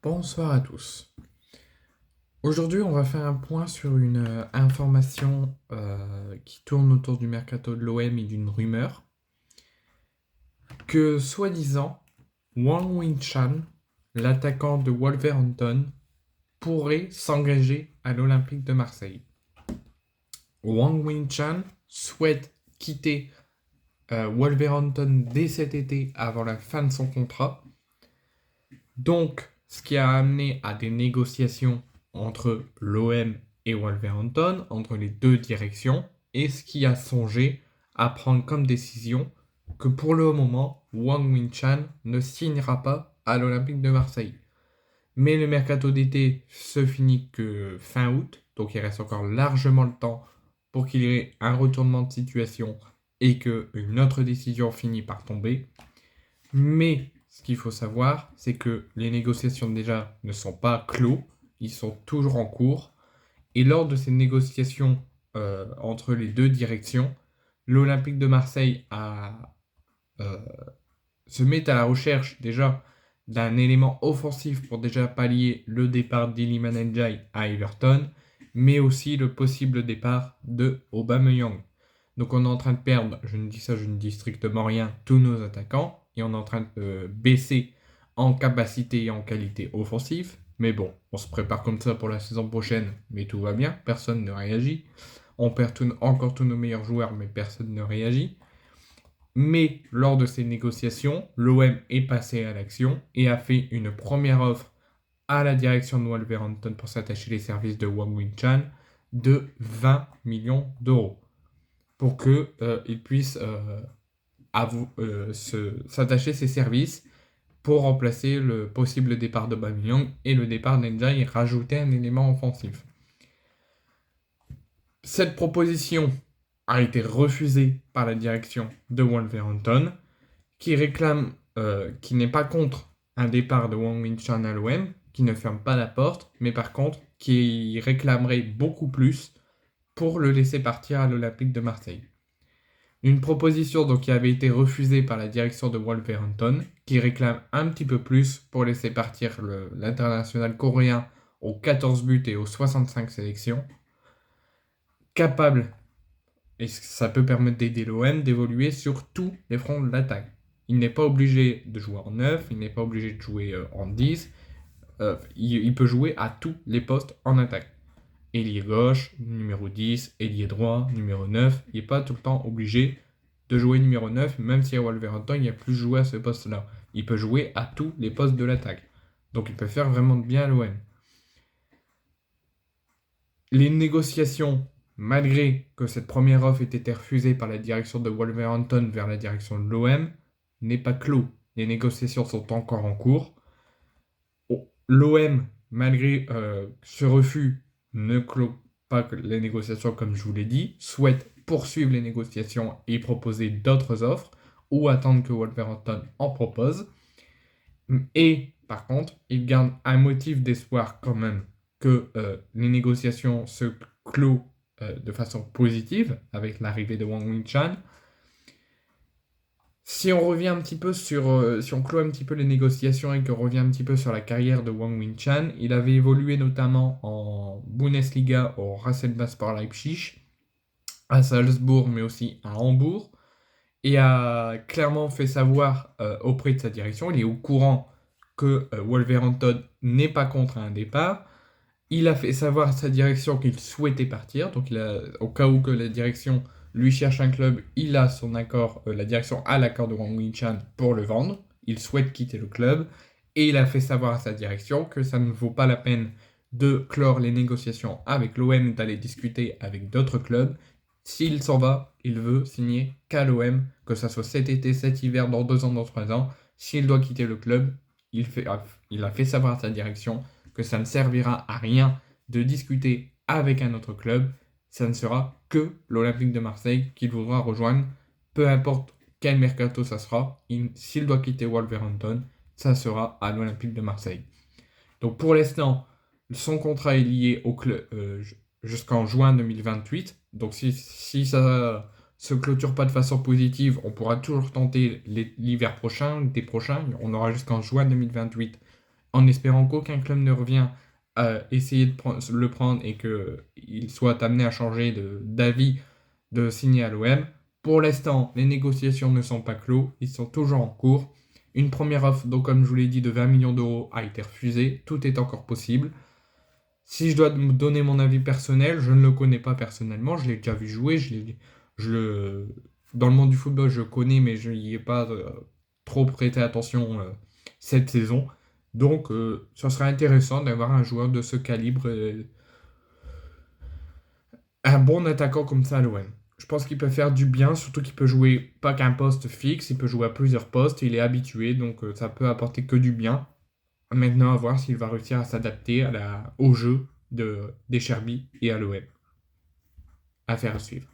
Bonsoir à tous. Aujourd'hui, on va faire un point sur une information qui tourne autour du mercato de l'OM et d'une rumeur que, soi-disant, Wang Wing-chan, l'attaquant de Wolverhampton, pourrait s'engager à l'Olympique de Marseille. Wang Wing-chan souhaite quitter Wolverhampton dès cet été avant la fin de son contrat. Donc, ce qui a amené à des négociations entre l'OM et Wolverhampton, entre les deux directions, et ce qui a songé à prendre comme décision que pour le moment, Wang Wing-chan ne signera pas à l'Olympique de Marseille. Mais le mercato d'été se finit que fin août, donc il reste encore largement le temps pour qu'il y ait un retournement de situation et qu'une autre décision finisse par tomber. Mais ce qu'il faut savoir, c'est que les négociations déjà ne sont pas clos, ils sont toujours en cours. Et lors de ces négociations entre les deux directions, l'Olympique de Marseille se met à la recherche déjà d'un élément offensif pour déjà pallier le départ d'Iliman Ndiaye à Everton, mais aussi le possible départ de Aubameyang. Donc on est en train de perdre, je ne dis strictement rien, tous nos attaquants, et on est en train de baisser en capacité et en qualité offensive. Mais bon, on se prépare comme ça pour la saison prochaine, mais tout va bien, personne ne réagit. On perd encore tous nos meilleurs joueurs, mais personne ne réagit. Mais lors de ces négociations, l'OM est passé à l'action et a fait une première offre à la direction de Wolverhampton pour s'attacher les services de Wang Wing-chan de 20 millions d'euros pour qu'il puisse s'attacher ses services pour remplacer le possible départ de Aubameyang et le départ d'Ndiaye et rajouter un élément offensif. Cette proposition a été refusée par la direction de Wolverhampton qui réclame, qui n'est pas contre un départ de Wang Wing-chan à l'OM, qui ne ferme pas la porte, mais par contre qui réclamerait beaucoup plus pour le laisser partir à l'Olympique de Marseille. Une proposition donc qui avait été refusée par la direction de Wolverhampton, qui réclame un petit peu plus pour laisser partir l'international coréen aux 14 buts et aux 65 sélections, capable, et ça peut permettre d'aider l'OM d'évoluer sur tous les fronts de l'attaque. Il n'est pas obligé de jouer en 9, il n'est pas obligé de jouer en 10, il peut jouer à tous les postes en attaque. Ailier gauche, numéro 10, ailier droit, numéro 9. Il n'est pas tout le temps obligé de jouer numéro 9, même si à Wolverhampton, il n'y a plus joué à ce poste-là. Il peut jouer à tous les postes de l'attaque. Donc il peut faire vraiment de bien à l'OM. Les négociations, malgré que cette première offre ait été refusée par la direction de Wolverhampton vers la direction de l'OM, n'est pas clos. Les négociations sont encore en cours. L'OM, malgré ce refus, ne clôt pas les négociations comme je vous l'ai dit, souhaite poursuivre les négociations et proposer d'autres offres ou attendre que Wolverhampton en propose. Et par contre, il garde un motif d'espoir quand même que les négociations se clôt de façon positive avec l'arrivée de Wang Wing-chan. Si on revient un petit peu si on clôt un petit peu les négociations et qu'on revient un petit peu sur la carrière de Wang Wing-chan, il avait évolué notamment en Bundesliga au Rasenballsport Leipzig, à Salzbourg mais aussi à Hambourg, et a clairement fait savoir auprès de sa direction, il est au courant que Wolverhampton n'est pas contre un départ. Il a fait savoir à sa direction qu'il souhaitait partir, donc au cas où que la direction lui cherche un club, il a son accord, la direction a l'accord de Wang Wing-chan pour le vendre, il souhaite quitter le club, et il a fait savoir à sa direction que ça ne vaut pas la peine de clore les négociations avec l'OM, d'aller discuter avec d'autres clubs. S'il s'en va, il veut signer qu'à l'OM, que ça soit cet été, cet hiver, dans 2 ans, dans 3 ans. S'il doit quitter le club, il a fait savoir à sa direction que ça ne servira à rien de discuter avec un autre club, ça ne sera que l'Olympique de Marseille qu'il voudra rejoindre, peu importe quel mercato ça sera, s'il doit quitter Wolverhampton, ça sera à l'Olympique de Marseille. Donc pour l'instant, son contrat est lié au club jusqu'en juin 2028, donc si ça se clôture pas de façon positive, on pourra toujours tenter l'hiver prochain, l'été prochain, on aura jusqu'en juin 2028 en espérant qu'aucun club ne revient à essayer de le prendre et qu'il soit amené à changer d'avis de signer à l'OM. Pour l'instant, les négociations ne sont pas clos, ils sont toujours en cours. Une première offre, donc comme je vous l'ai dit, de 20 millions d'euros a été refusée. Tout est encore possible. Si je dois me donner mon avis personnel, je ne le connais pas personnellement. Je l'ai déjà vu jouer. Dans le monde du football, je connais, mais je n'y ai pas trop prêté attention cette saison. Donc, ça serait intéressant d'avoir un joueur de ce calibre, un bon attaquant comme ça à l'OM. Je pense qu'il peut faire du bien, surtout qu'il peut jouer pas qu'un poste fixe, il peut jouer à plusieurs postes, il est habitué, donc ça peut apporter que du bien. Maintenant, à voir s'il va réussir à s'adapter au jeu des Cherby et à l'OM. Affaire à suivre.